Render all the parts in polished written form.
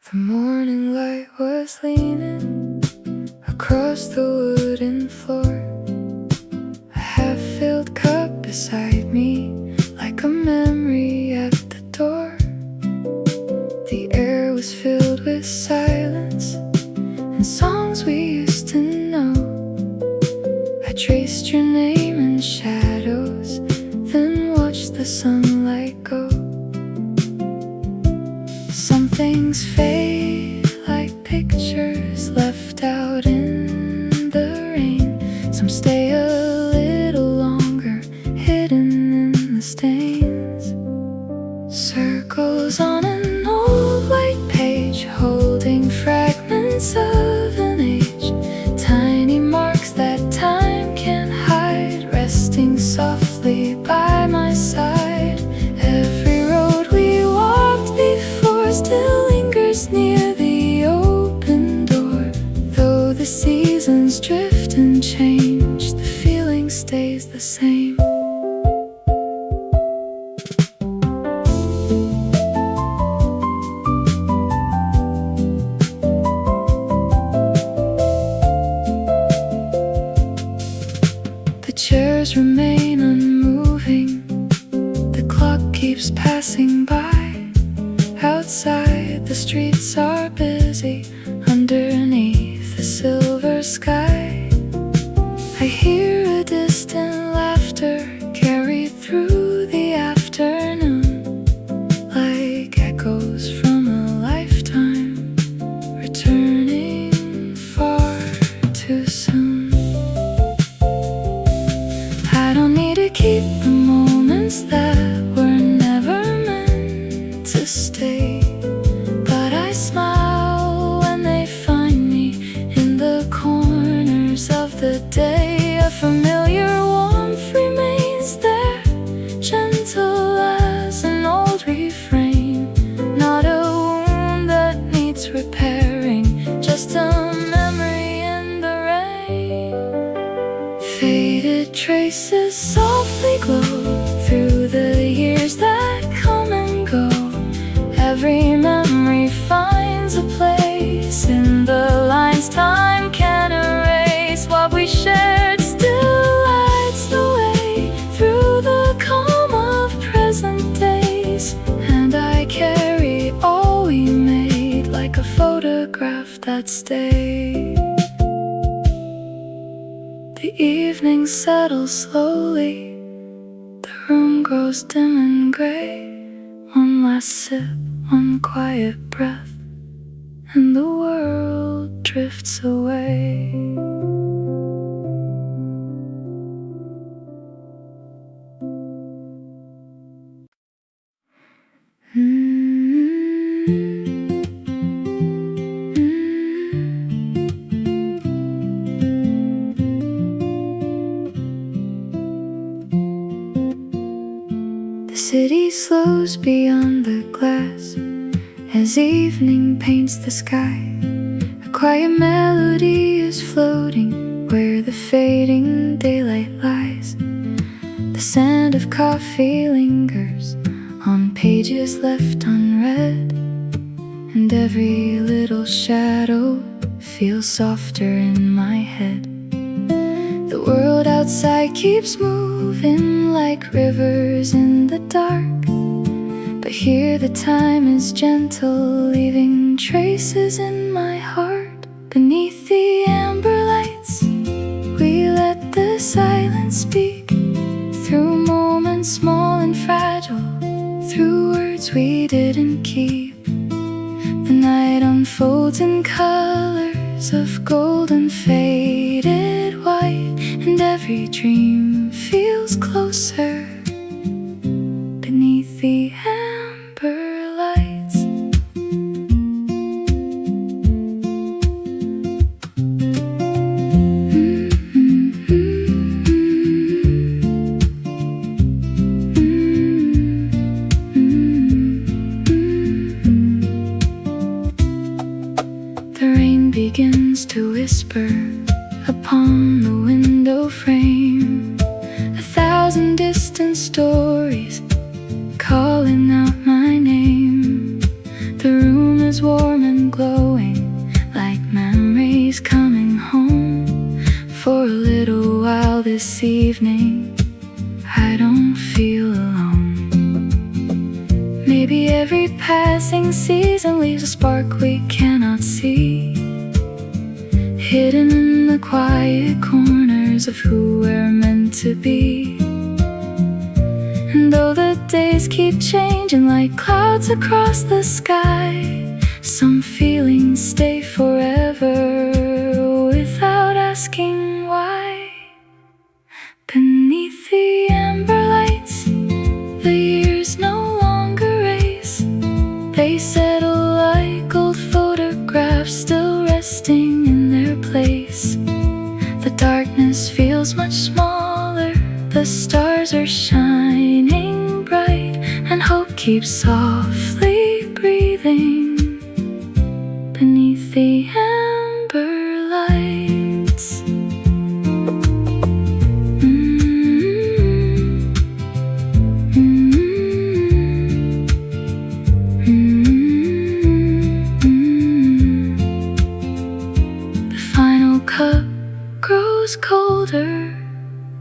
The morning light was leaning across the wooden floor. A half-filled cup beside me, like a memory at the door. The air was filled with silence and songs we used to know. I traced your name in shadows, then watched the sunlight go. Some things fade like pictures left out in the rain. Some stay a little longer, hidden in the stains. Circles on an old white page, holding fragments of an age. Tiny marks that time can't hide, resting softly by my side. Every road we walked before still lingers near the open door. Though the seasons drift and change, the feeling stays the same. The chairs remain unmoving, the clock keeps passing by. Outside, the streets are busy, underneath the silver sky. I hear a distant laughter carried through the afternoon, like echoes from a lifetime, returning far too soon. I don't need to keep the moments that were never meant to stay, but I smile when they find me in the corners of the day. A familiar warmth remains there, gentle as an old refrain. Not a wound that needs repairing, just a memory in the rain. Faded traces softly glow through the years that come and go. Every memory finds a place in the lines time can erase. What we shared still lights the way through the calm of present days. And I carry all we made like a photograph that stayed. The evening settles slowly, the room grows dim and gray. One last sip, one quiet breath, and the world drifts away. The city slows beyond the glass as evening paints the sky. A quiet melody is floating where the fading daylight lies. The scent of coffee lingers on pages left unread, and every little shadow feels softer in my head. The world outside keeps moving like rivers in the dark, but here the time is gentle, leaving traces in my heart. Beneath the amber lights, we let the silence speak, through moments small and fragile, through words we didn't keep. The night unfolds in colors of gold and faded white, and every dream feels closer beneath the amber lights. The rain begins to whisper upon the window frame, 1,000 distant stories calling out my name. The room is warm and this evening I don't feel alone. Maybe every passing season leaves a spark we cannot see, hidden in the quiet corners of who we're meant to be. And though the days keep changing like clouds across the sky, some feelings stay forever without asking why. Beneath the amber lights, the years no longer race. They settle like old photographs, still resting in their place. The darkness feels much smaller, the stars are shining bright, and hope keeps softly breathing beneath the amber lights. The final cup grows colder,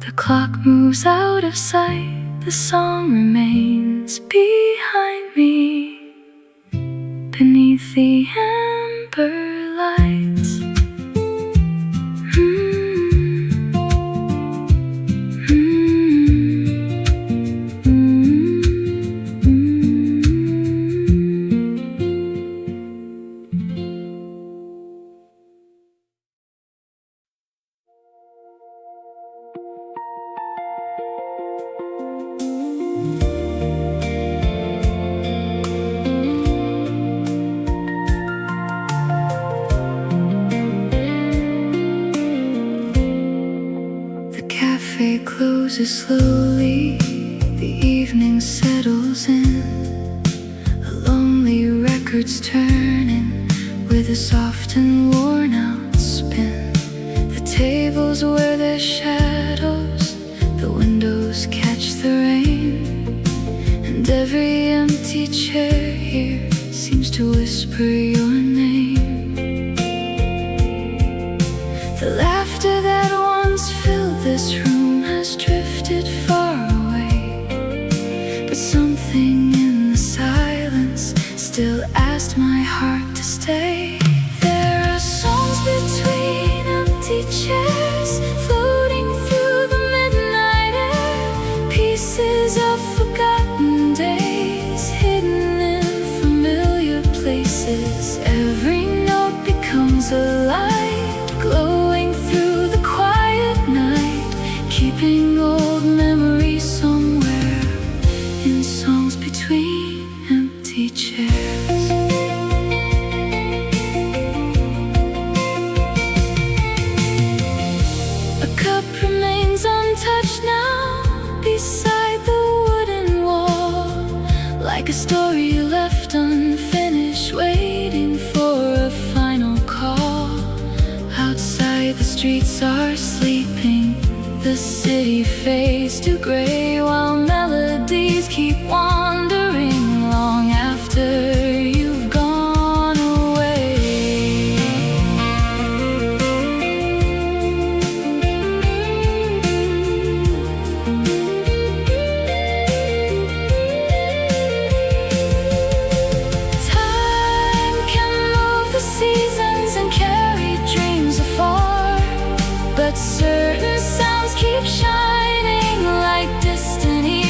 the clock moves out of sight, the song remains behind me beneath the amber lights. cafe closes slowly, the evening settles in. A lonely record's turning with a soft and worn out spin. The tables wear their shadows, the windows catch the rain, and every empty chair here seems to whisper your name. The laughter that once filled this room has drifted far away, but something in the silence still asked my heart to stay. There are songs between empty chairs, floating through the midnight air, pieces of forgotten days hidden in familiar places. Every note becomes a light, glowing through the quiet night, keeping old memories somewhere in songs between empty chairs. A cup remains untouched now beside the wooden wall, like a story left unfinished, waiting for a final call. Outside the streets are sleeping, the city fades to gray, while melodies keep wandering long after you've gone away. Time can move the seasons and carry dreams afar, but certain sounds keep shining like distant ears.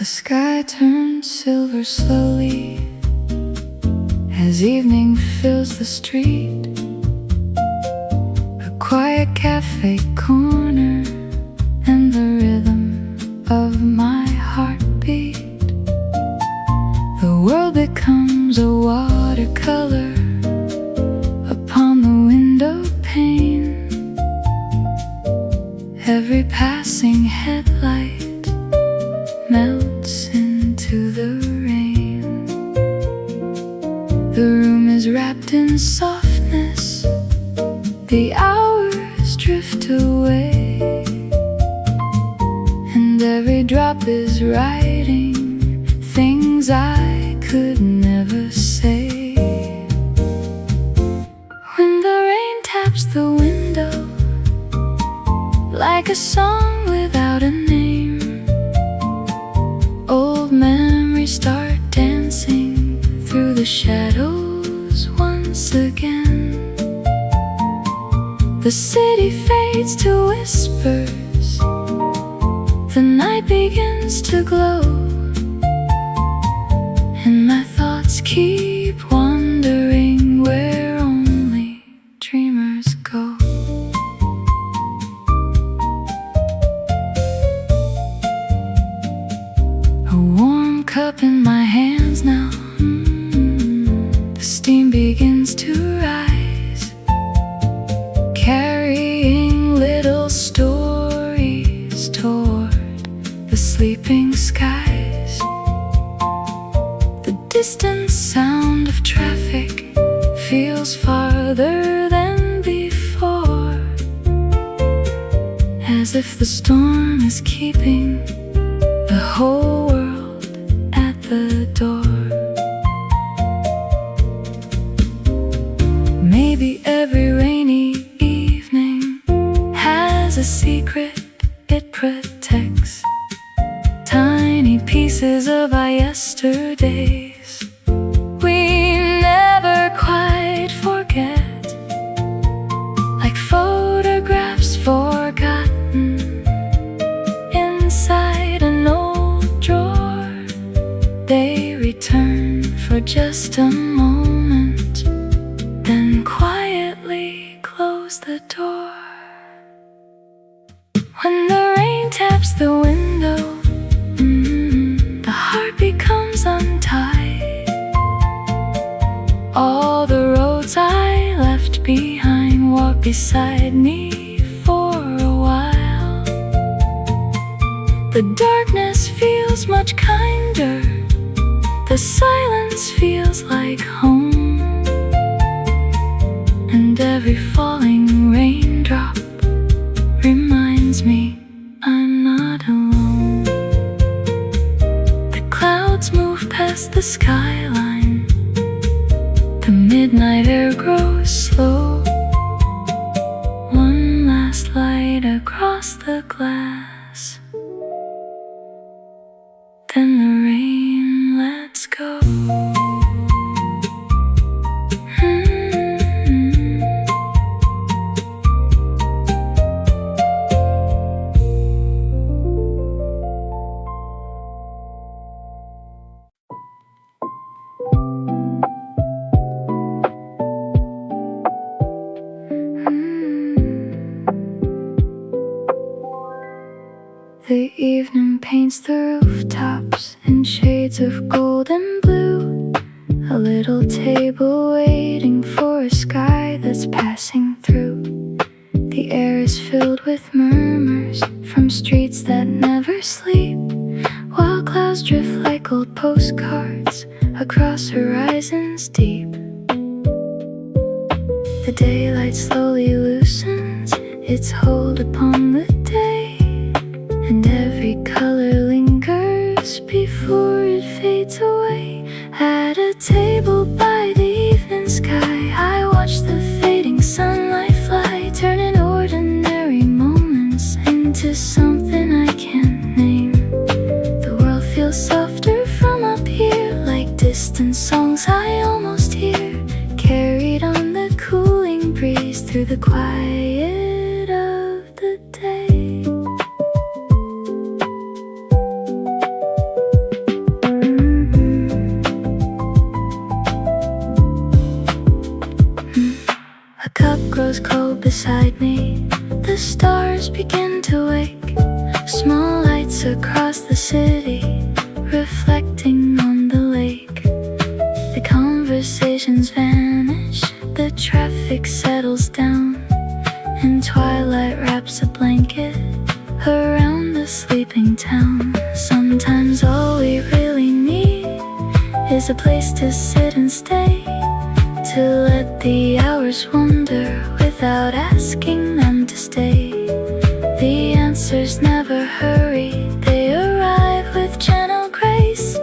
The sky turns silver slowly as evening fills the street. A quiet cafe corner and the rhythm of my heartbeat. The world becomes a watercolor upon the window pane. Every passing headlight melts into the rain. The room is wrapped in softness. The hours drift away, and every drop is writing things I could never say. When the rain taps the window like a song without a name, old memories start dancing through the shadows once again. The city fades to whispers. The night begins to glow, and my thoughts keep wandering where only dreamers go. A warm cup in my hands now. The steam begins to rise, carrying little stories toward the sleeping skies. The distant sound of traffic feels farther than before, as if the storm is keeping the whole world at the door. Maybe every rainy evening has a secret it protects, tiny pieces of our yesterdays we never quite forget, like photographs forgotten inside an old drawer. They return for just a moment, then quietly close the door. When the rain taps the window, the heart becomes untied. All the roads I left behind walk beside me for a while. The darkness feels much kinder. The silence feels like home, and every falling raindrop reminds me I'm not alone. The clouds move past the skyline. The midnight air grows slow. One last light across the glass, then the rain lets go. The evening paints the rooftops in shades of gold and blue. A little table waiting for a sky that's passing through. The air is filled with murmurs from streets that never sleep, while clouds drift like old postcards across horizons deep. The daylight slowly loosens its hold upon the day, and every color lingers before it fades away. At a table by the evening sky, I watch the fading sunlight fly, turning ordinary moments into something I can't name. The world feels softer from up here, like distant songs I almost hear, carried on the cooling breeze through the quiet of the day. grows cold beside me. The stars begin to wake, small lights across the city, reflecting on the lake. The conversations vanish, the traffic settles down, and twilight wraps a blanket around the sleeping town. Sometimes all we really need is a place to sit and stay, to let the hours wander without asking them to stay. The answers never hurry, they arrive with gentle grace,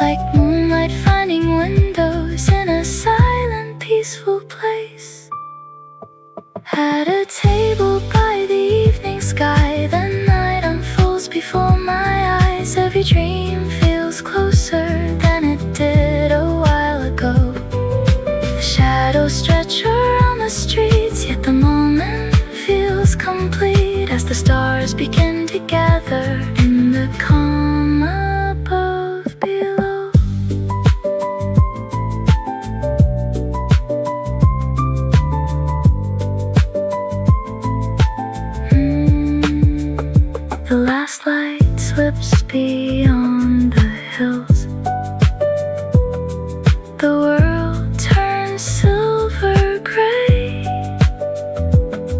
like moonlight finding windows in a silent, peaceful place. At a table by the evening sky, the night unfolds before my eyes. Every dream feels closer than it did a while ago. The shadows stretch around the streets, yet the moment feels complete as the stars begin to gather in the calm above below. The last light slips beyond the hills. The world turns silver gray,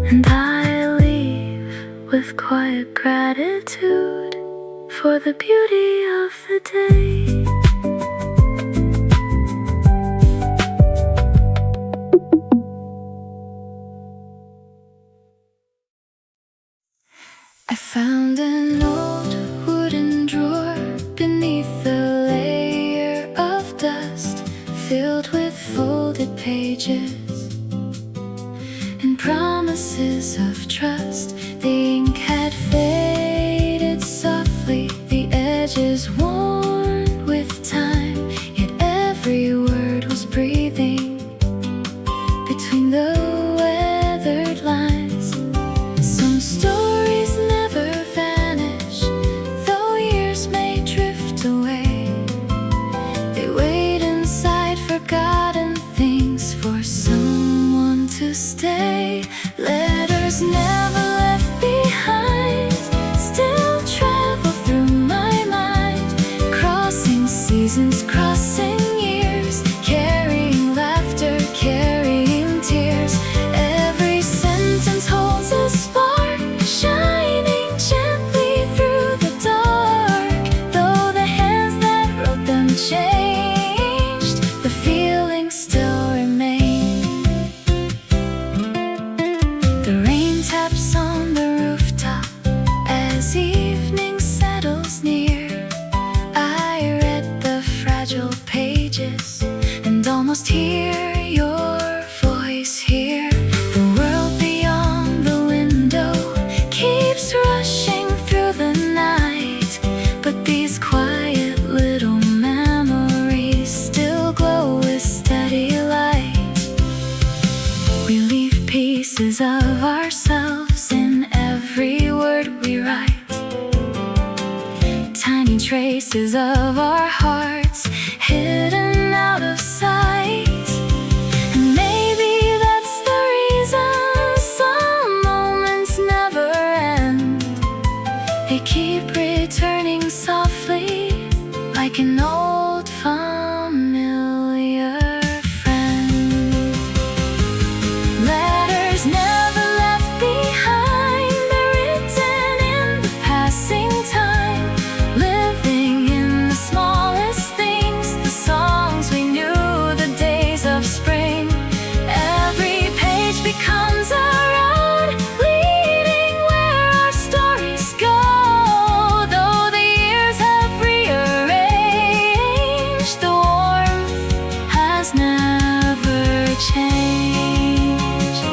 and I leave with quiet gratitude for the beauty of the day. I found an old wooden drawer beneath a layer of dust, filled with folded pages and promises of trust. The ink had faded softly, the edges worn with time, yet every word was breathing between the weathered lines. Some stories never vanish, though years may drift away. They wait inside forgotten things for someone to stay. Letters never left behind still travel through my mind, crossing seasons, crossing years, carrying laughter, carrying tears. Every sentence holds a spark, shining gently through the dark. Though the hands that wrote them changed, the feelings still remain. The rain taps on the rooftop as evening settles near. I read the fragile pages and almost hear your voice here. The world beyond the window keeps rushing through the night, but these quiet little memories still glow with steady light. We leave pieces of ourselves in every word we write, tiny traces of our hearts hidden out of sight. And maybe that's the reason some moments never end. They keep returning softly, like an old familiar friend. Letters never left behind, they're written in the passing time, living in the smallest things, the songs we knew, the days of spring. Every page becomes a road leading where our stories go. Though the years have rearranged, the warmth has never changed.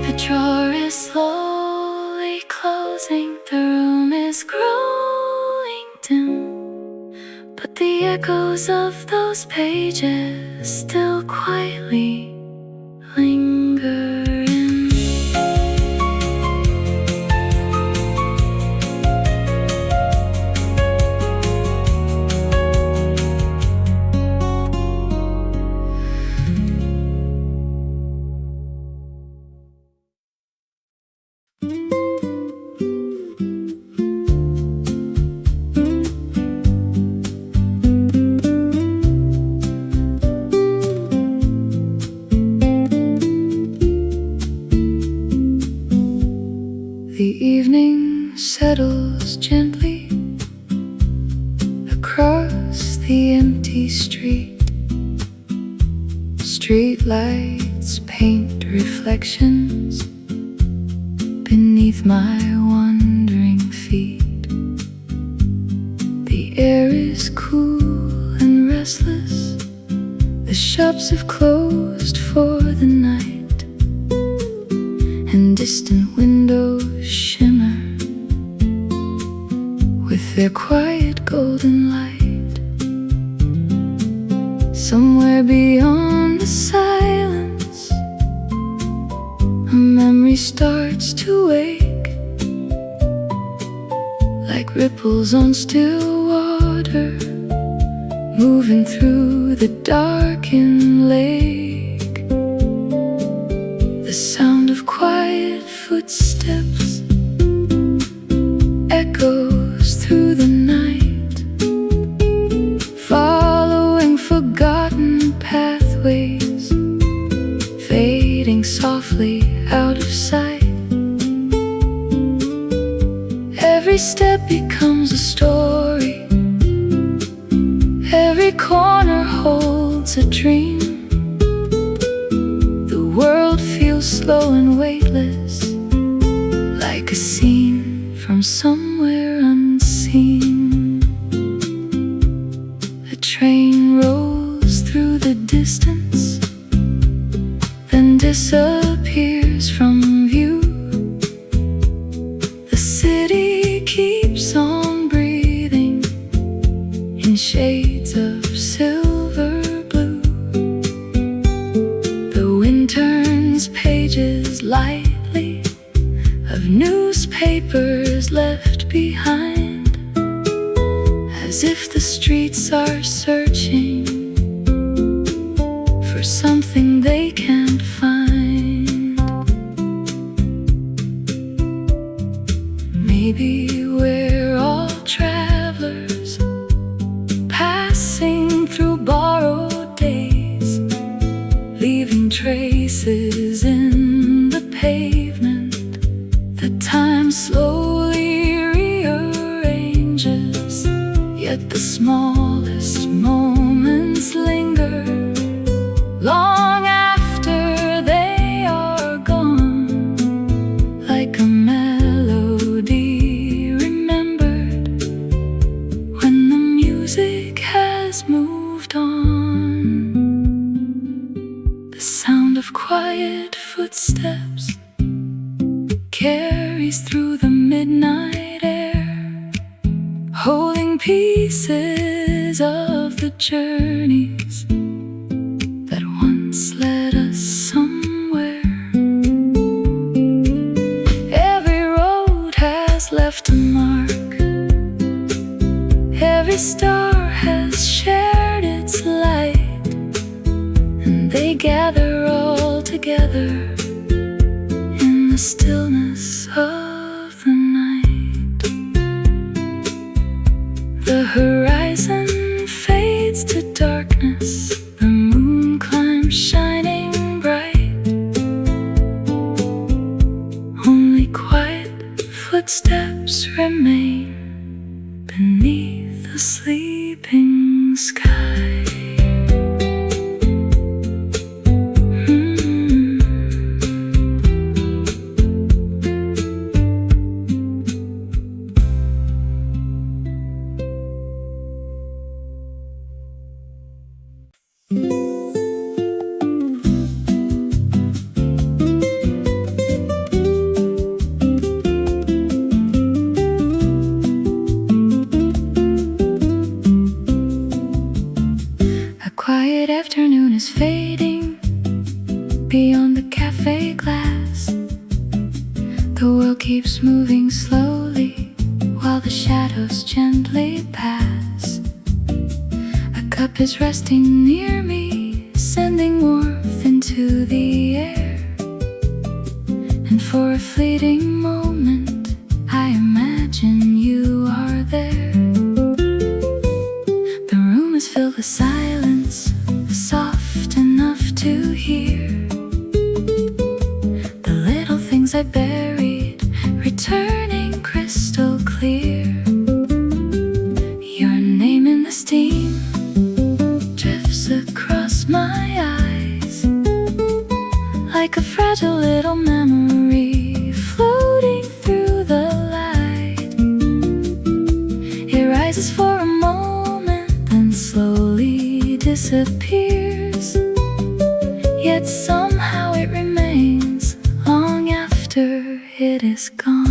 The drawer is slowly closing, the room is growing dim, but the echoes of those pages still quietly linger in. empty street. Street lights paint reflections beneath my wandering feet. The air is cool and restless. The shops have closed for the night, and distant windows shimmer with their quiet golden light. Somewhere beyond the silence, a memory starts to wake, like ripples on still water, moving through the darkened lake. The sound of quiet footsteps echoes through the night, following forgotten pathways, fading softly out of sight. Every step becomes a story. Every corner holds a dream. The world feels slow and weightless, like a scene from somewhere unseen. A train rolls through the distance, then disappears from view. The city keeps on breathing in shades of silver blue. The wind turns pages lightly of newspapers left behind, as if the streets are searching for something they can't find. Maybe we're all travelers, passing through borrowed days, leaving traces in the pavement that time slowly rearranges. Yet the smallest moments linger long after they are gone, like a melody remembered when the music has moved on. The sound of quiet footsteps carries through the midnight air, holding pieces of the journeys that once led us somewhere. Every road has left a mark, every star has shared its light, and they gather all together in the stillness of the night. The horizon fades to darkness, the moon climbs shining bright. Only quiet footsteps remain beneath the sleeping sky. A quiet afternoon is fading beyond the cafe glass. The world keeps moving slowly while the shadows gently pass. A cup is resting near me, sending warmth into the air. And for a fleeting moment, I imagine you are there. The room is filled with silence, soft enough to hear. The little things I buried, returning crystal clear. Your name in the steam, disappears, yet somehow it remains long after it is gone.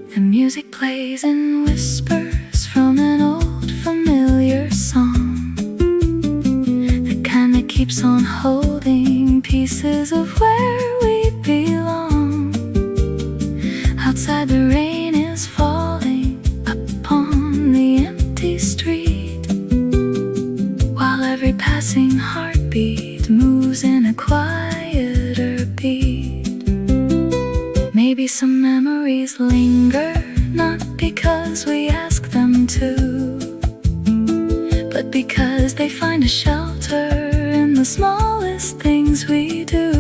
The music plays in whispers from an old familiar song, the kind that keeps on holding pieces of where we belong. Outside the rain is falling upon the empty street, while every passing heartbeat moves in a quieter beat. Maybe some memories linger, not because we ask them to, but because they find a shelter in the smallest things we do.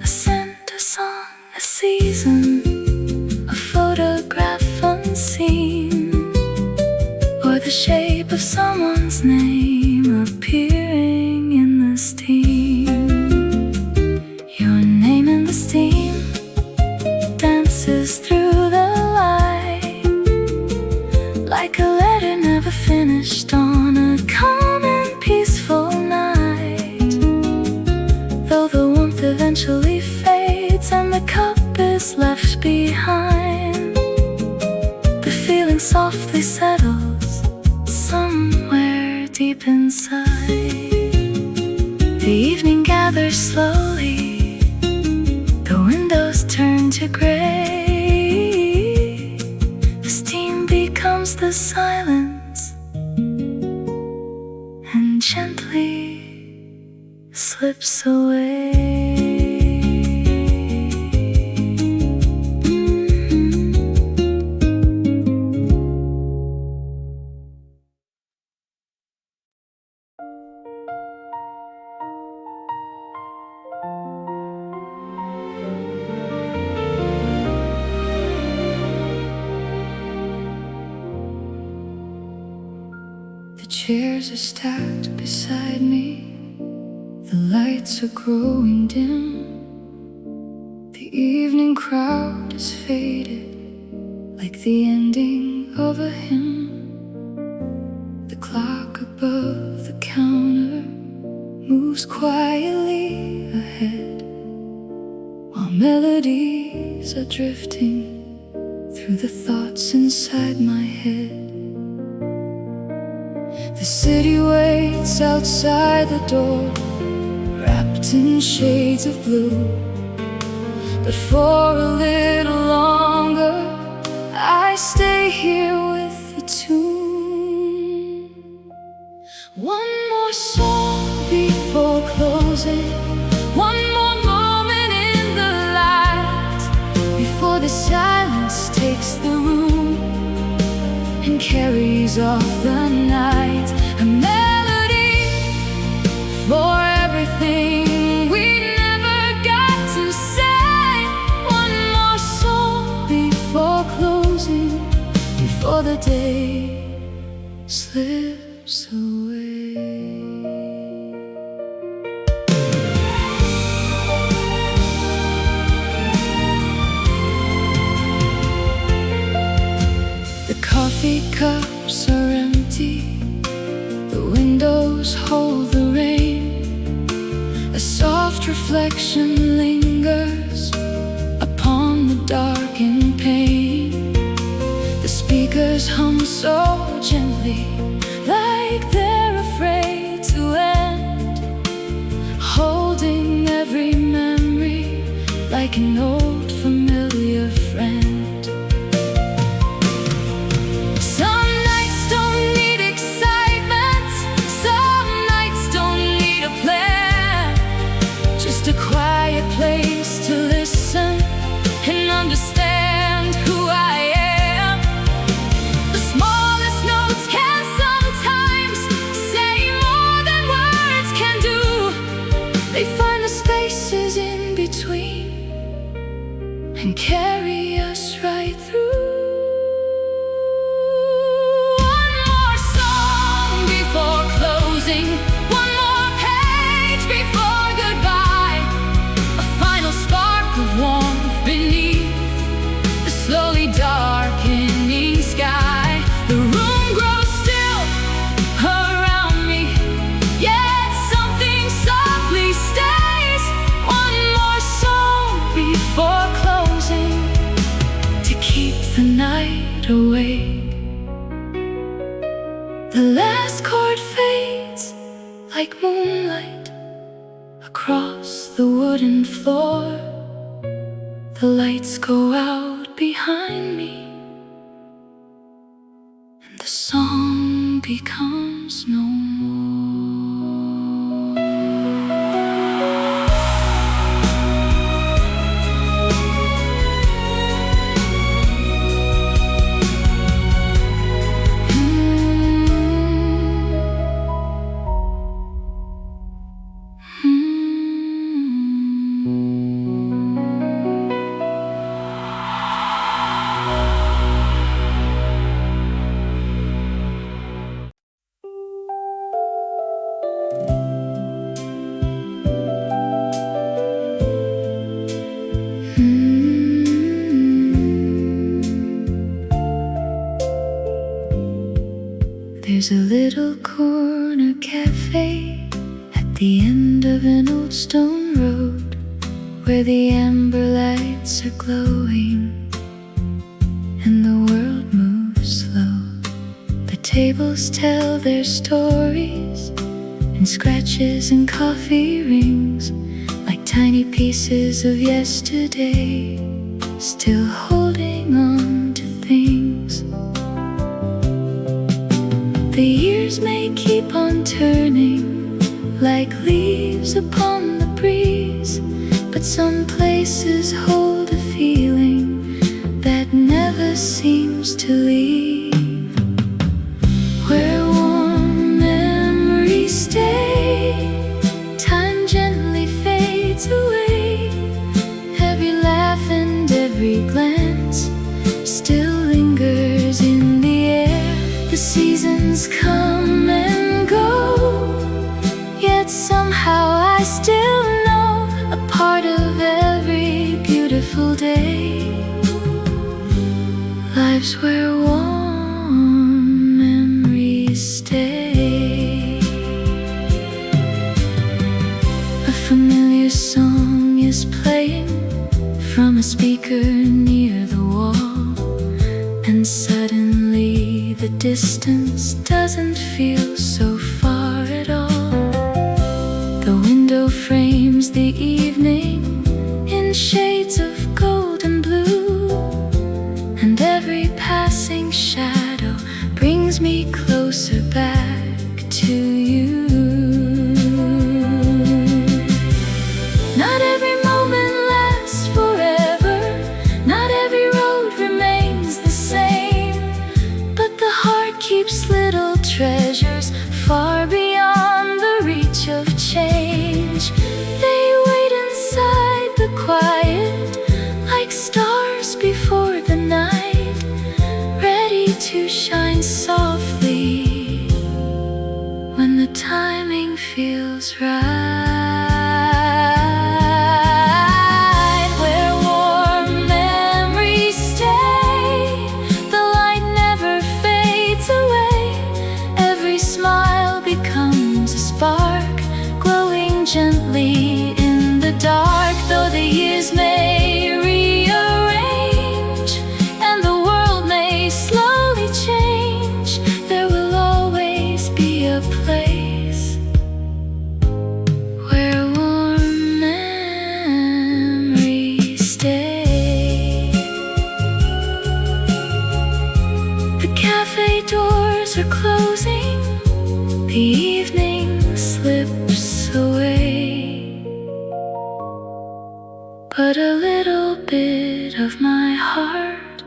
A scent, a song, a season, a photograph unseen, or the shape of someone's name appearing in the steam. Your name in the steam dances through the light, like a letter never finished on a calm and peaceful night. Though the warmth eventually fades and the cup is left behind, the feeling softly settles somewhere deep inside. The evening gathers slowly, the windows turn to gray, the steam becomes the silence and gently slips away. The chairs are stacked beside me, the lights are growing dim, the evening crowd is faded like the ending of a hymn. The clock above the counter moves quietly ahead, while melodies are drifting through the thoughts inside my head. The city waits outside the door, wrapped in shades of blue, but for a little longer I stay here with the tune. One more song before closing, one more moment in the light, before the silence takes the room and carries off the night. A melody for everything we never got to say. One more song before closing, before the day slips away. The coffee cups are empty, the windows hold the rain, a soft reflection lingers upon the darkened pane. The speakers hum so gently, like they're afraid to end, holding every memory like an old familiar friend. A quiet place to listen and understand who I am. The smallest notes can sometimes say more than words can do. They find the spaces in between and carry us right through. One more song before closing, closing. One more page before goodbye. A final spark of warmth beneath the slowly darkening sky. The room grows still around me, yet something softly stays. One more song before closing to keep the night awake. The last chord fades like moonlight across the wooden floor. The lights go out behind me, and the song becomes no more. There's a little corner cafe at the end of an old stone road, where the amber lights are glowing and the world moves slow. The tables tell their stories in scratches and coffee rings, like tiny pieces of yesterday, still holding on to things. The years may keep on turning like leaves upon the breeze, but some places hold a feeling that never seems to leave. Where warm memories stay, time gently fades away. Every laugh and every glance still lingers in the air. The seasons come and go, yet somehow I still know a part of every beautiful day. Lives where warm memories stay. A familiar song is playing from a speaker near the wall, and suddenly the distance doesn't feel so far at all. The window frames the evening in shades of gold and blue, and every passing shadow brings me closer back to you. Not every moment lasts forever, not every road remains the same, but the heart keeps little treasures far beyond the reach of change. They wait inside the quiet, like stars before the night, ready to shine softly when the timing feels right. Where warm memories stay, the light never fades away. Every smile becomes a spark, glowing gently in the dark. Though the years may rearrange and the world may slowly change, there will always be a place where warm memories stay. The cafe doors are closing, the evening slips away, but a little bit of my heart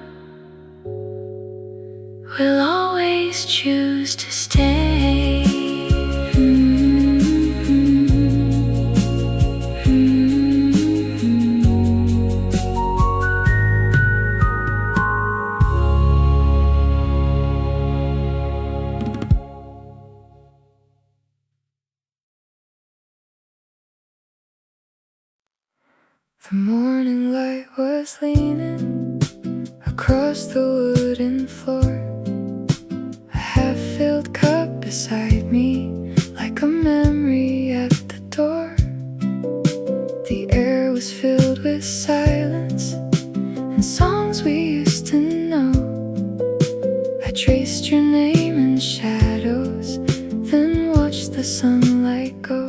will always choose to stay. The morning light was leaning across the wooden floor. A half-filled cup beside me, like a memory at the door. The air was filled with silence and songs we used to know. I traced your name in shadows, then watched the sunlight go.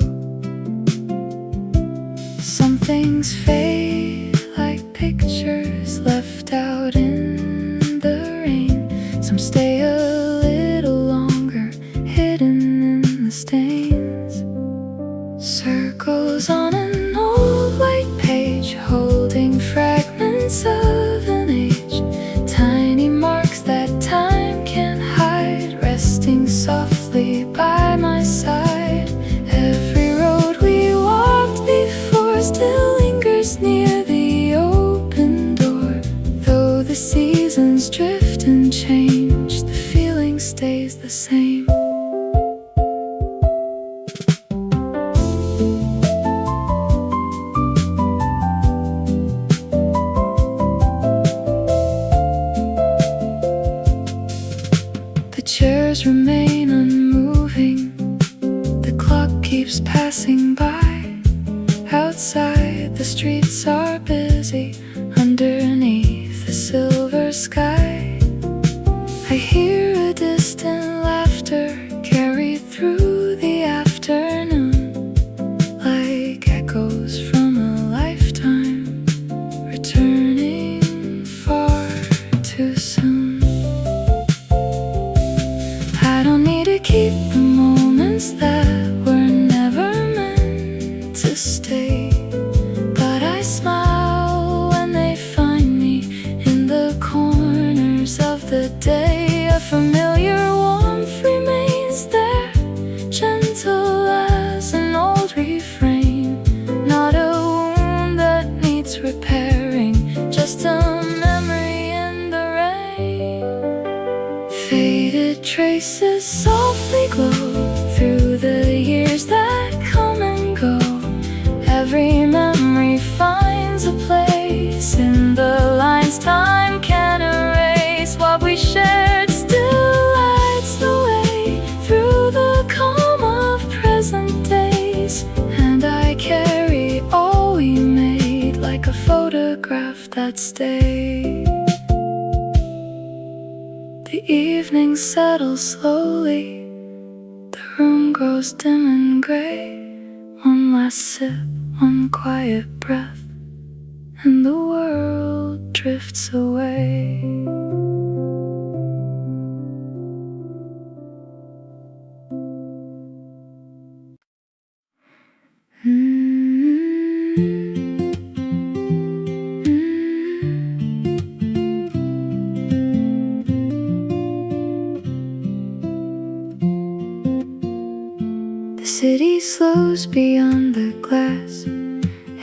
Some things fade like pictures left out in the rain. Some stay a little longer, hidden in the stains. Circles on an old white page, holding fragments of an age. Tiny marks that time can't hide, resting softly by my side. Every road we walked before still lingers near the open door. Though the seasons drift and change, the feeling stays the same. The chairs remain unmoving, the clock keeps passing by. Outside the streets are busy, underneath the silver sky. I hear a distant laughter carried through the afternoon, like echoes from a lifetime, returning far too soon. I don't need to keep the moments that were never meant to stay, but I smile when they find me in the corners of the day. A familiar warmth remains there, gentle as an old refrain. Not a wound that needs repairing, just a memory in the rain. Faded traces softly glow through the years that come and go. Every memory finds a place in the lines time can erase. What we shared still lights the way through the calm of present days. And I carry all we made like a photograph that stayed. The evening settles slowly, the room grows dim and gray. One last sip, one quiet breath, and the world drifts away. The city slows beyond the glass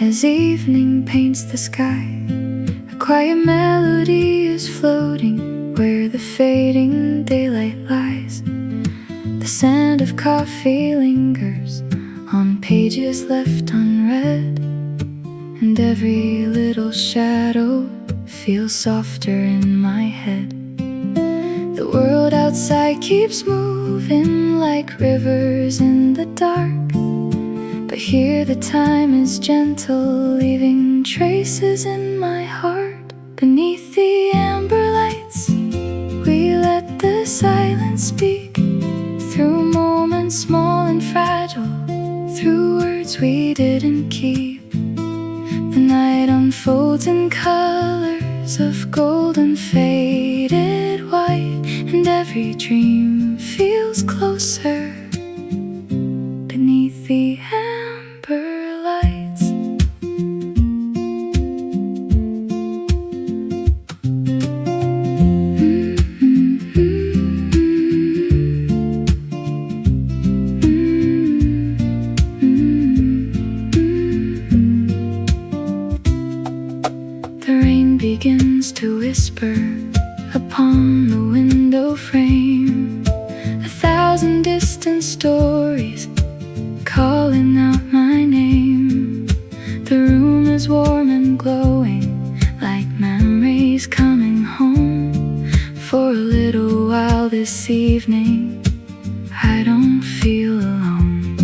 as evening paints the sky. A quiet melody is floating where the fading daylight lies. The scent of coffee lingers on pages left unread, and every little shadow feels softer in my head. The world outside keeps moving like rivers in the dark, but here the time is gentle, leaving traces in my heart. Beneath the amber lights, we let the silence speak, through moments small and fragile, through words we didn't keep. The night unfolds in colors of gold and faded white, and every dream feels closer beneath the amber lights. The rain begins to whisper upon the window frame, 1,000 distant stories calling out my name. The room is warm and evening, I don't feel alone.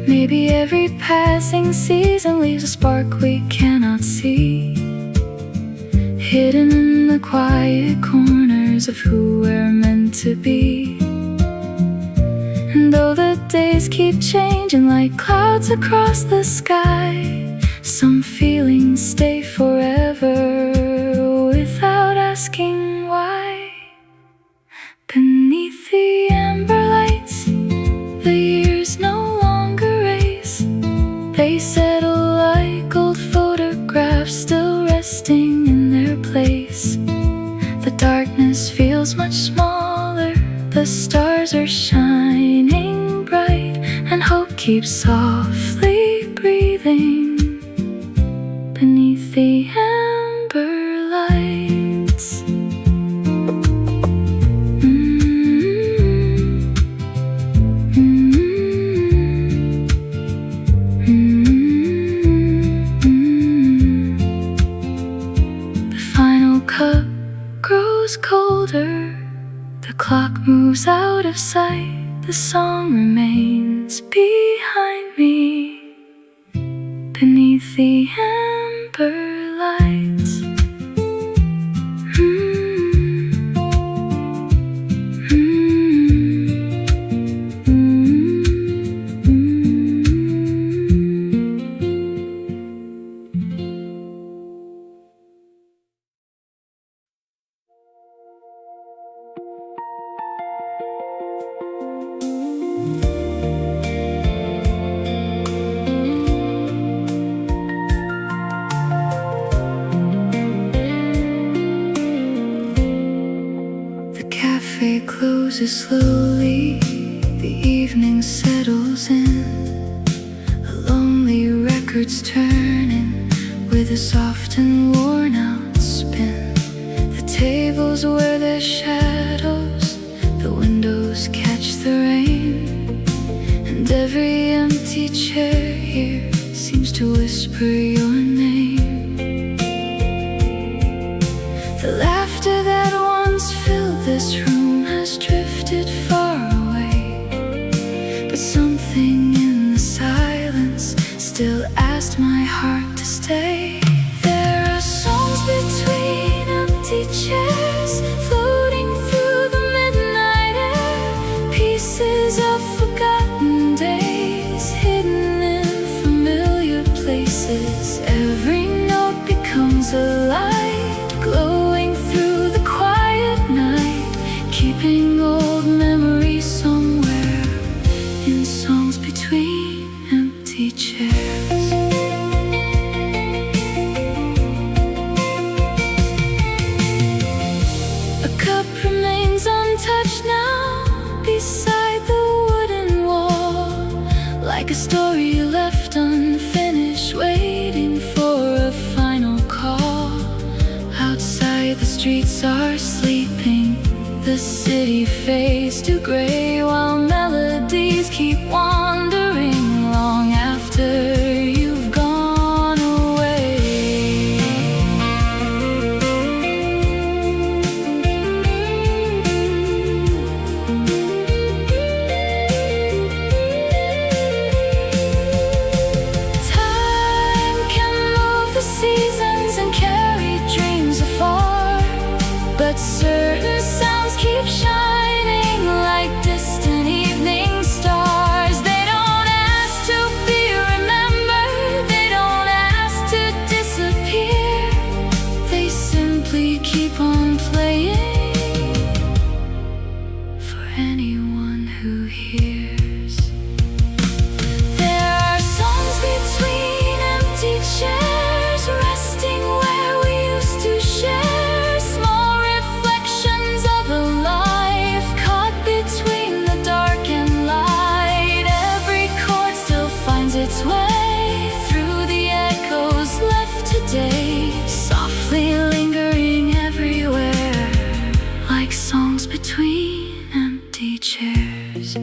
Maybe every passing season leaves a spark we cannot see, hidden in the quiet corners of who we're meant to be. And though the days keep changing like clouds across the sky, some feelings stay forever without asking why. Beneath the amber lights, the years no longer race. They settle like old photographs, still resting in their place. The darkness feels much smaller, the stars are shining bright, and hope keeps softly breathing beneath the amber lights. The final cup grows colder, the clock moves out of sight, the song remains behind me beneath the amber lights. The cafe closes slowly, the evening settles in, a lonely record's turning with a soft and worn out spin. The tables wear their shadows, the windows catch the rain, and every empty chair here seems to whisper your name. The laughter that once filled this room has drifted far away, but something in the silence still asked my heart to stay. There are songs between empty chairs, floating through the midnight air, pieces of forgotten days hidden in familiar places. Every note becomes a light, glowing through the quiet night, keeping old memories somewhere in songs between empty chairs. A cup remains untouched now beside the wooden wall, like a story left unfinished, waiting for a final call. Outside the streets are sleeping, the city fades to gray, while melodies keep wandering long after you've gone away. Time can move the seasons and carry dreams afar, but certain sounds keep shining like distant evening stars. They don't ask to be remembered, they don't ask to disappear, they simply keep on playing for anyone who hears. There are songs between empty chairs, resting where we used to share, small reflections of a life caught between the dark and light. Every chord still finds its way through the echoes left today, softly lingering everywhere, like songs between empty chairs.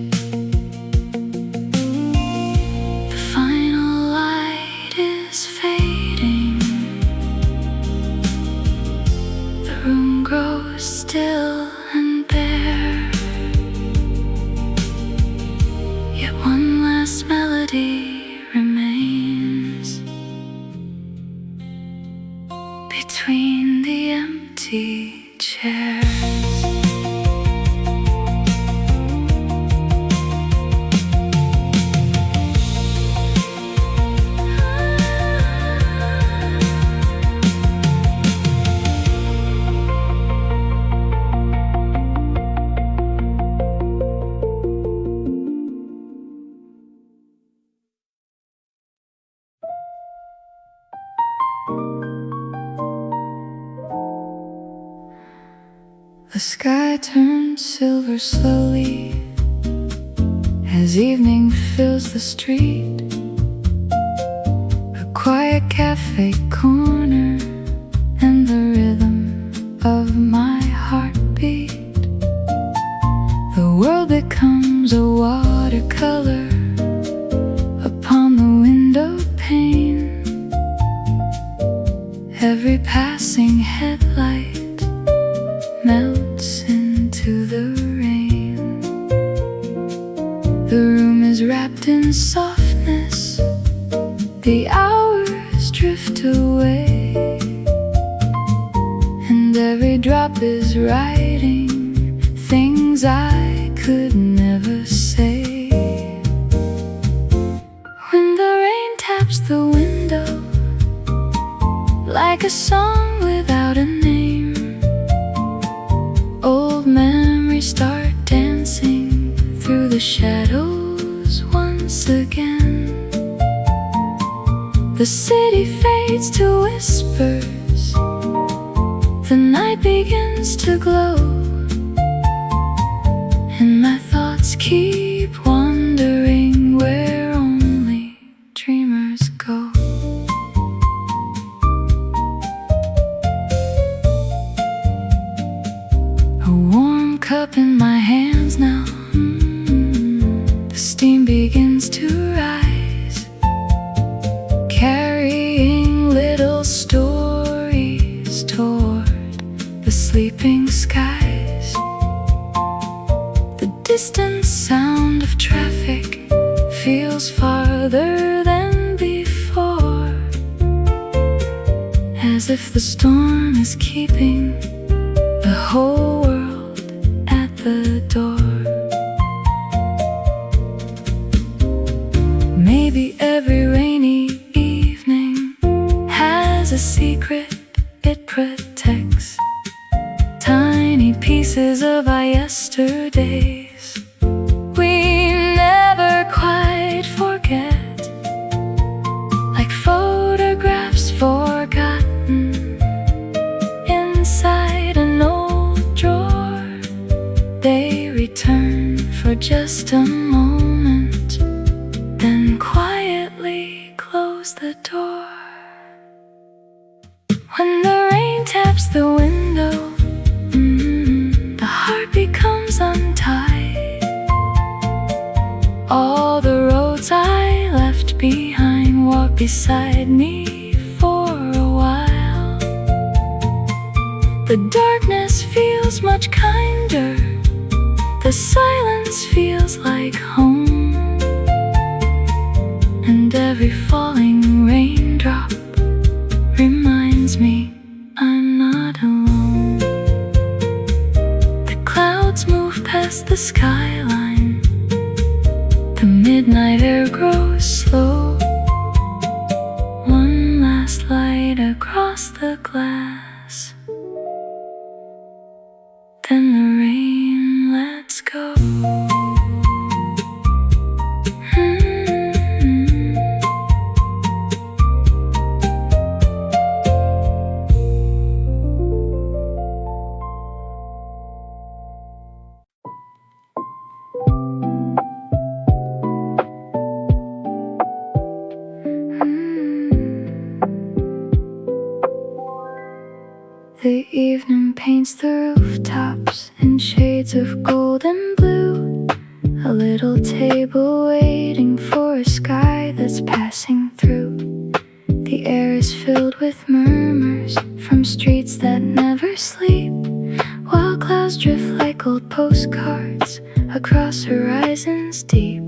The final light is fading, the room grows still and bare. The sky turns silver slowly as evening fills the street. A quiet cafe corner and the rhythm of my heartbeat. The world becomes a watercolor upon the window pane. Every passing headlight melts into the rain. The room is wrapped in softness. The hours drift away, and every drop is writing things I could never say. When the rain taps the window like a song without a name, old memories start dancing through the shadows once again. The city fades to whispers. The night begins to glow, and my thoughts keep wandering where only dreamers go. A warm cup in my hands now. The steam begins to rise, carrying little stories toward the sleeping skies. The distant sound of traffic feels farther than before, as if the storm is keeping the whole world at the door. Maybe every rainy evening has a secret it protects, tiny pieces of our yesterdays we never quite forget, like photographs forgotten inside an old drawer. They return for just a moment, then quietly close the door. When the rain taps the window, the heart becomes untied. All the roads I left behind walk beside me for a while. The darkness feels much kinder. The silence feels like home, and every falling raindrop reminds me I'm not alone. The clouds move past the skyline. The midnight air grows slow. One last light across the glass, then the rain lets go. The evening paints the rooftops in shades of gold and blue. A little table waiting for a sky that's passing through. The air is filled with murmurs from streets that never sleep, while clouds drift like old postcards across horizons deep.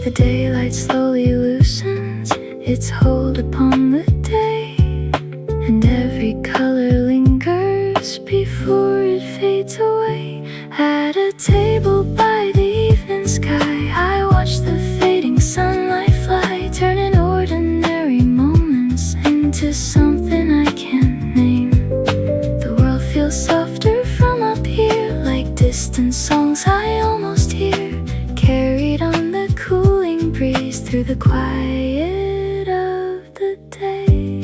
The daylight slowly loosens its hold upon the day, and every color lingers before it fades away. At a table by the evening sky, I watch the fading sunlight fly, turning ordinary moments into something I can't name. The world feels softer from up here, like distant songs I almost hear, carried on the cooling breeze through the quiet of the day.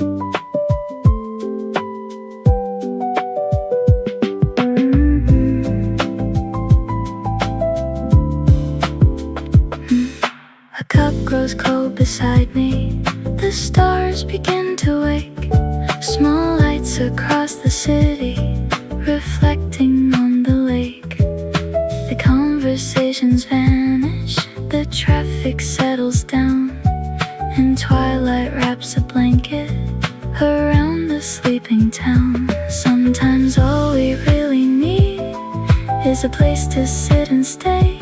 grows cold beside me. The stars begin to wake, small lights across the city, reflecting on the lake. The conversations vanish, the traffic settles down, and twilight wraps a blanket around the sleeping town. Sometimes all we really need is a place to sit and stay,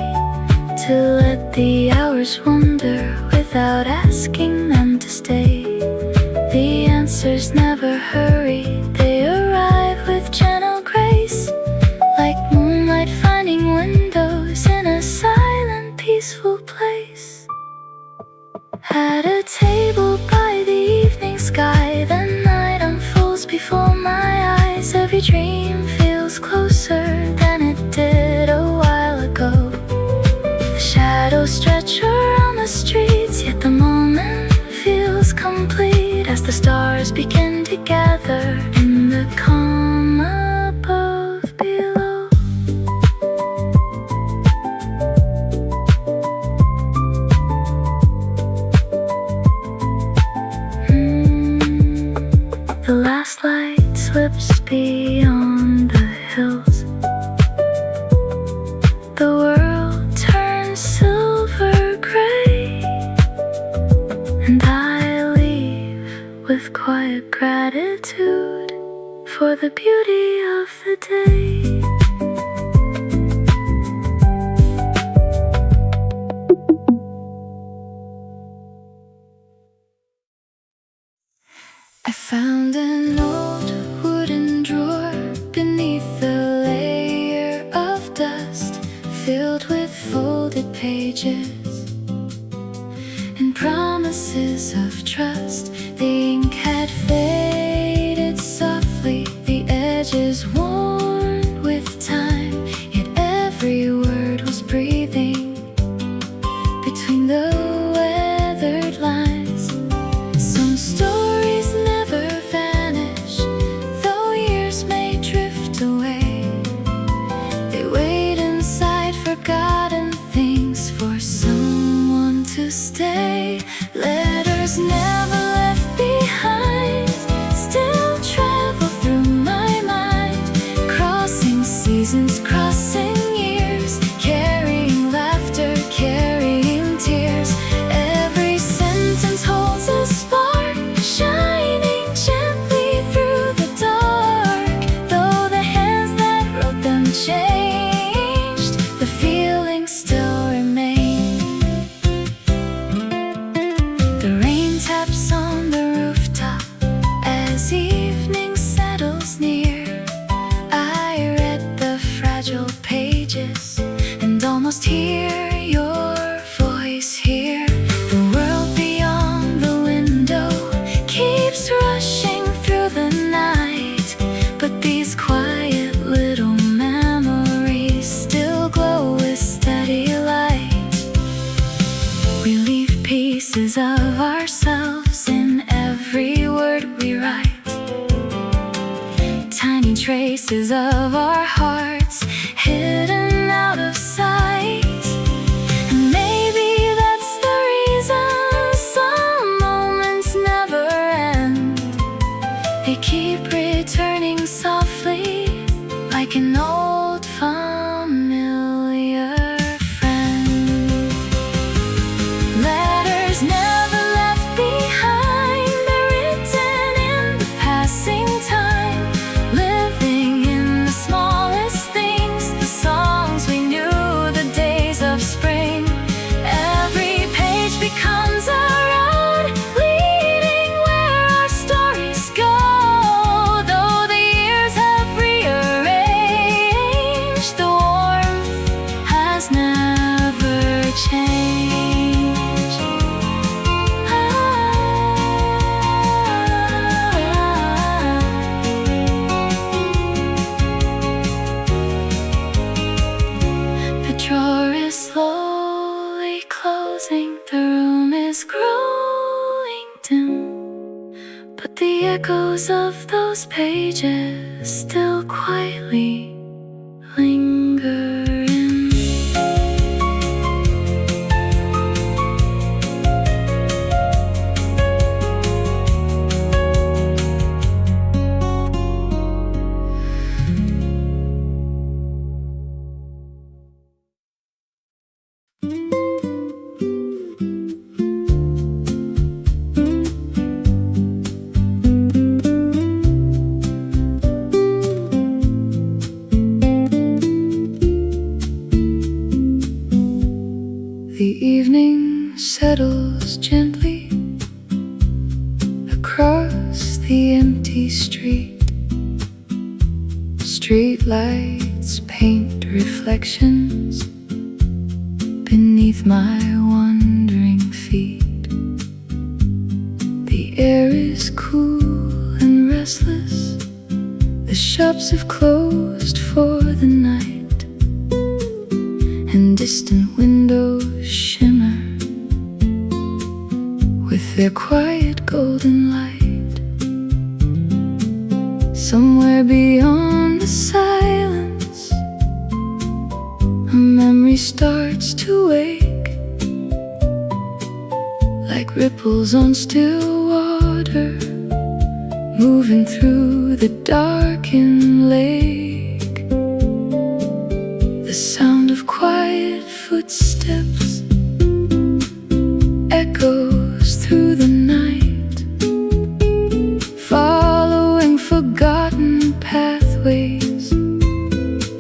to let the hours wander without asking them to stay. The answers never hurry, they arrive with gentle grace, like moonlight finding windows in a silent, peaceful place. At a table by the evening sky, the night unfolds before my eyes. Every dream feels closer than it did a while ago. The shadows stretch around the streets, yet the moment feels complete as the stars begin to gather in the calm above below. The last light slips beyond the hills. The world turns silver gray, and I leave with quiet gratitude for the beauty of the day. I found an old wooden drawer beneath a layer of dust, filled with folded pages and promises of trust. The ink had faded softly, the edges worn with time, yet every word was breathing between the weathered lines. Some stories never vanish, though years may drift away. They wait inside forgotten things for someone to stay. Letters never left behind still travel through my mind, crossing seasons, crossing years, carrying laughter, carrying tears. Every sentence holds a spark, shining gently through the dark. Though the hands that wrote them changed, the feelings still remain. The rain taps on the rooftop as evening settles near. I read the fragile pages and almost hear your voice here. The world beyond the window keeps rushing through the night, but these quiet little memories still glow with steady light. We leave pieces of ourselves in every word we write, tiny traces of our hearts hidden out of sight. And maybe that's the reason some moments never end. They keep returning softly, like an old familiar friend. Letters never left behind, they're written in the passing time, living in the smallest things, the songs we knew, the days of spring. Every page becomes a road leading where our stories go. Though the years have rearranged, the warmth has never changed. The drawer is slowly closing, the room is growing dim, but the echoes of those pages still quietly linger in. settles gently across the empty street. Street lights paint reflections beneath my wandering feet. The air is cool and restless. The shops have closed for the night, and distant windows shimmer with their quiet golden light. Somewhere beyond the silence, a memory starts to wake, like ripples on still water, moving through the darkened lake. The sound of quiet footsteps echoes through the night, following forgotten pathways,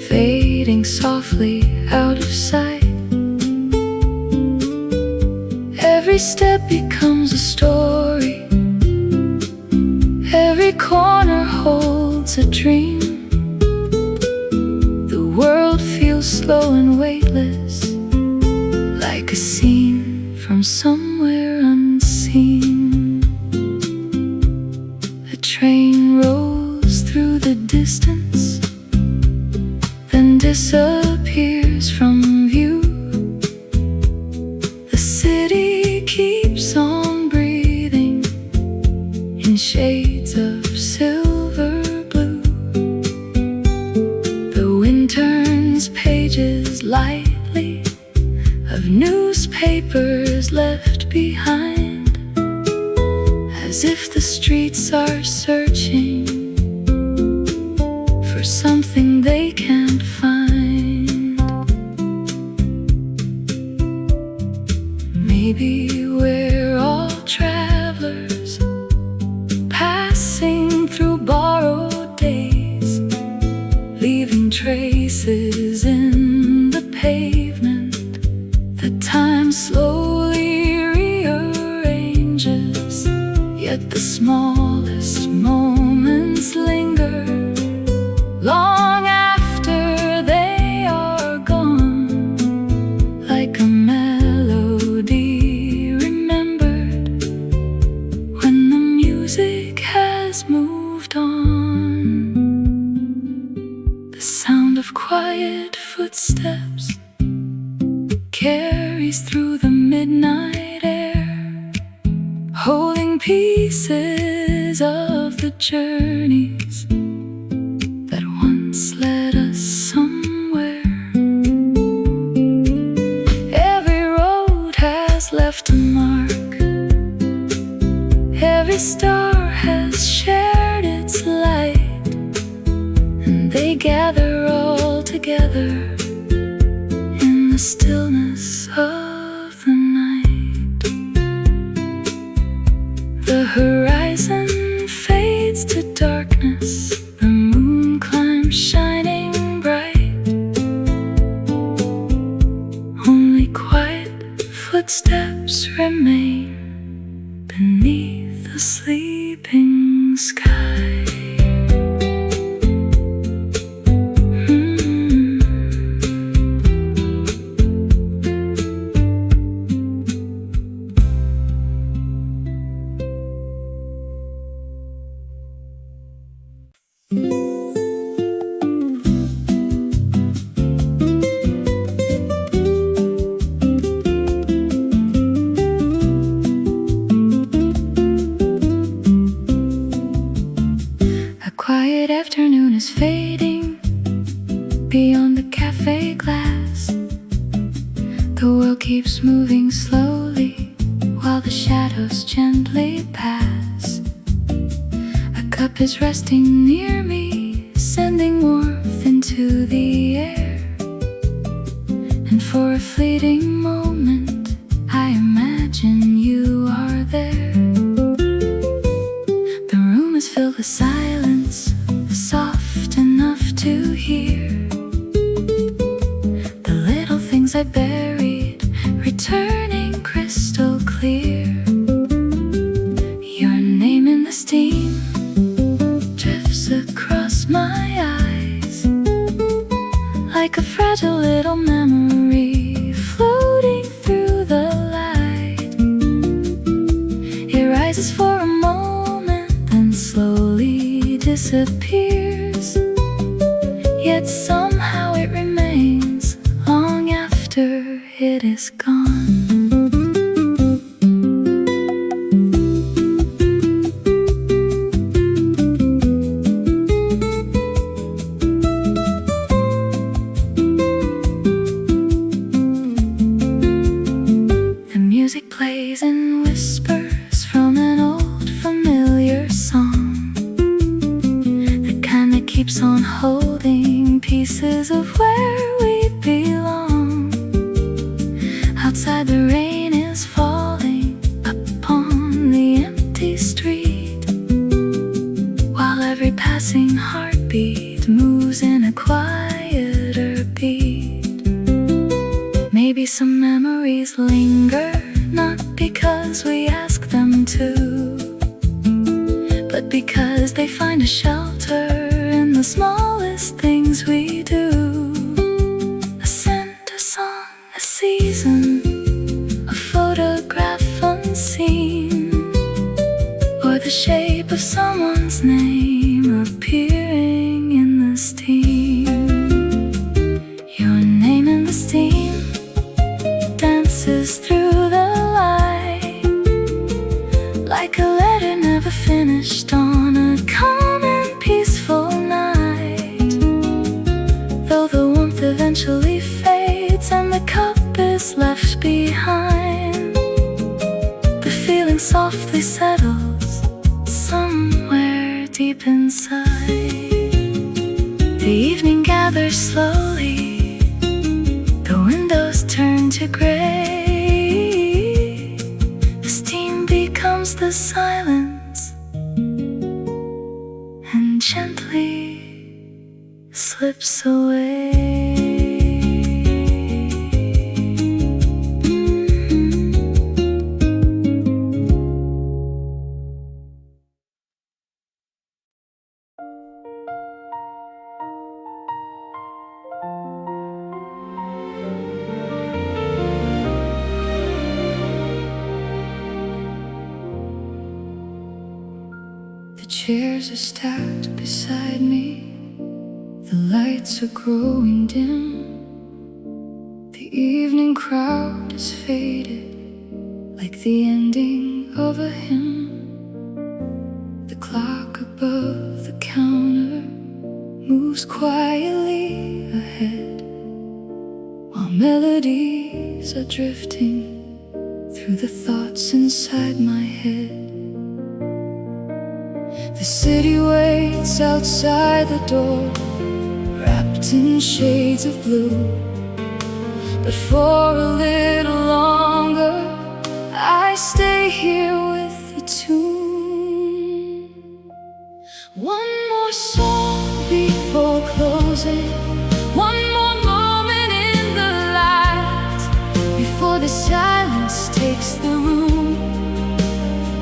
fading softly out of sight. Every step becomes a story. Every corner holds a dream. The world feels slow and weightless, like a scene from somewhere unseen. A train rolls through the distance, then disappears from view. The city keeps on breathing in shades of silver blue. The wind turns pages lightly of newspapers left behind, as if the streets are searching for something they can't find. Maybe we're all travelers, passing through borrowed days, leaving traces in the pavement that time slowly rearranges. Yet the smallest moments linger long after they are gone, like a melody remembered when the music has moved on. The sound of quiet footsteps carries through the midnight air, holding pieces of the journeys that once led us somewhere. Every road has left a mark, every star has shared its light, and they gather all together in the stillness of the night. The horizon fades to darkness, the moon climbs shining bright. Only quiet footsteps remain beneath the sleeping sky. A quiet afternoon is fading beyond the cafe glass. The world keeps moving slowly while the shadows gently pass. A cup is resting near me, sending warmth into the air. And for a fleeting moment, I imagine you are there. The room is filled with silence, soft enough to hear the little things I buried, returning crystal clear. like a fragile little memory floating through the light. It rises for a moment, then slowly disappears. Yet somehow it remains long after it is gone. The music plays in whispers from an old familiar song, the kind that keeps on holding pieces of where we belong. Outside the rain is falling upon the empty street, while every passing heartbeat moves in a quieter beat. Maybe some memories linger, not because we ask them to, but because they find a shelter in the smallest things we do. A scent, a song, a season, a photograph unseen, or the shape of someone's name appearing in the steam. Your name in the steam dances through the light, like a letter never finished on a calm and peaceful night. Though the warmth eventually fades and the cup is left behind, the feeling softly settles somewhere deep inside. The evening gathers slowly, the windows turn to gray, the steam becomes the silence and gently slips away. The chairs are stacked beside me, the lights are growing dim, the evening crowd is faded like the ending of a hymn. The clock above the counter moves quietly ahead, while melodies are drifting through the thoughts inside my head. The city waits outside the door, wrapped in shades of blue, but for a little longer I stay here with the tune. One more song before closing, one more moment in the light, before the silence takes the room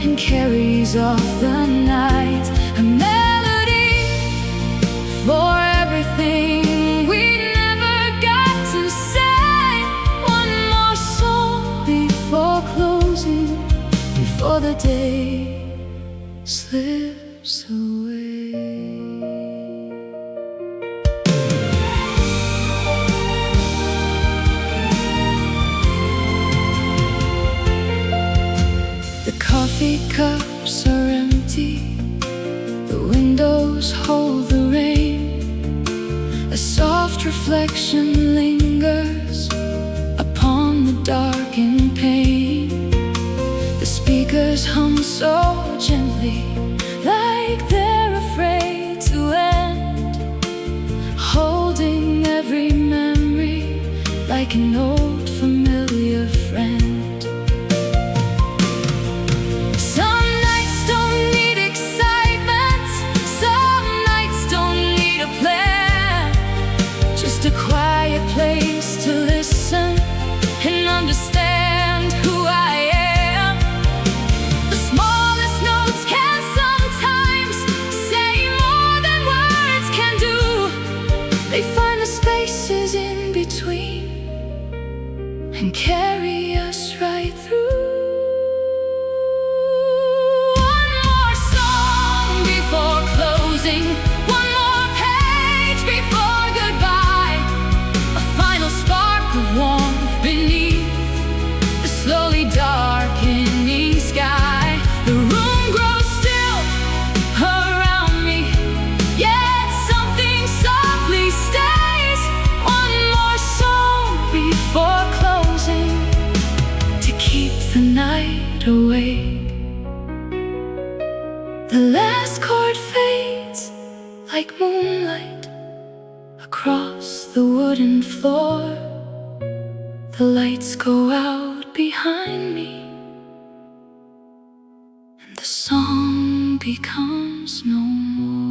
and carries off the night. A melody for everything we never got to say. One more song before closing, before the day slips away. The coffee cups are empty, the windows hold the rain. A soft reflection lingers upon the darkened pane. The speakers hum so gently, like they're afraid to end, holding every memory like an old familiar friend. A quiet place to listen and understand who I am. The smallest notes can sometimes say more than words can do. They find the spaces can carry us right through. One more song before closing, one more page before goodbye, a final spark of warmth beneath the slowly darkening sky. The room grows still around me, yet something softly stays. One more song before closing to keep the night awake. The last chord fades like moonlight across the wooden floor. The lights go out behind me, and the song becomes no more.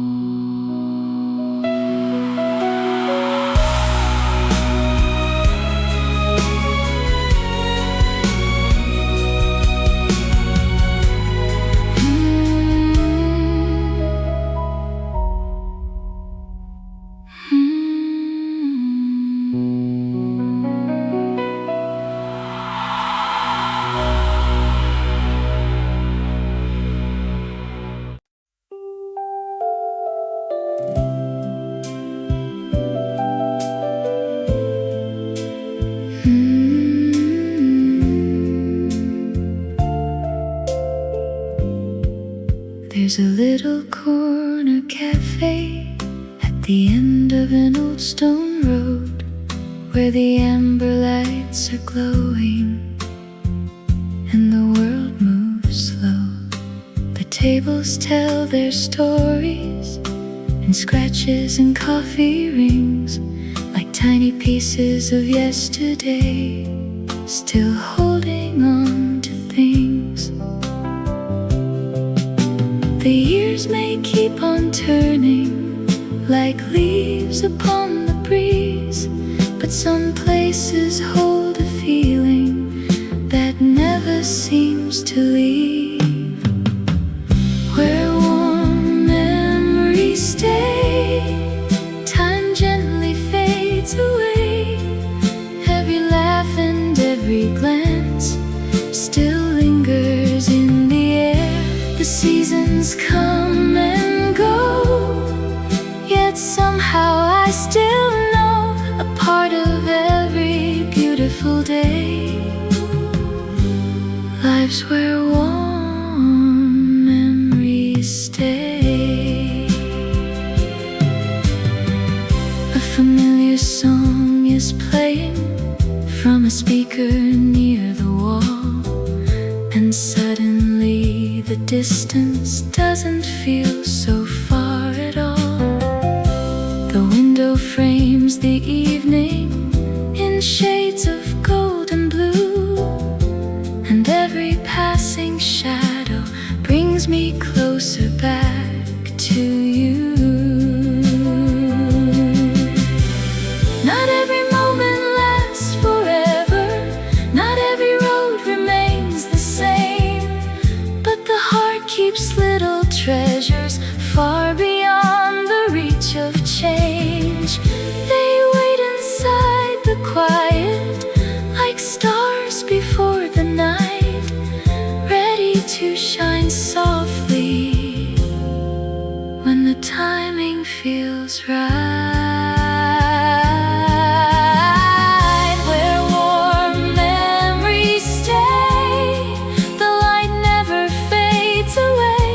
There's a little corner cafe at the end of an old stone road, where the amber lights are glowing and the world moves slow. The tables tell their stories in scratches and coffee rings, like tiny pieces of yesterday, still holding on to things. The years may keep on turning like leaves upon the breeze, but some places hold a feeling that never seems to leave. Where warm memories stay, time gently fades away. Every laugh and every glance still lingers in the air. The seasons come and go, yet somehow I still know a part of every beautiful day. Lives where warm memories stay. A familiar song is playing from a speaker near the wall, and suddenly the distance doesn't feel so far at all. The window frames the evening in shades of gold and blue, and every passing shadow brings me closer back to you. Not every moment lasts forever, not every road remains the same, but the heart keeps little treasures far beyond the reach of change. They wait inside the quiet, like stars before the night, ready to shine softly when the timing feels right. Where warm memories stay, the light never fades away.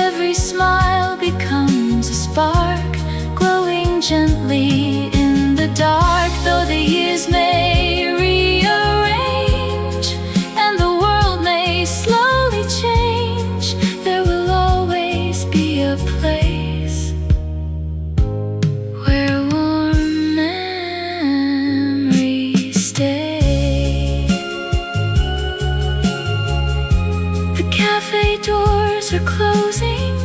Every smile becomes a spark, glowing gently in the dark. Though the years may rearrange and the world may slowly change, there will always be a place where warm memories stay. The cafe doors are closing,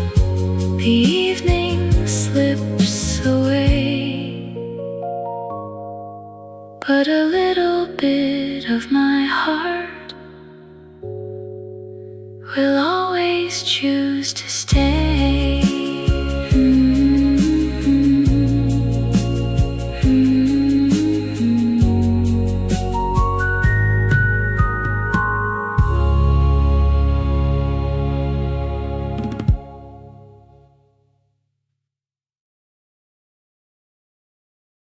the evening slips away, but a little bit of my heart will always choose to stay.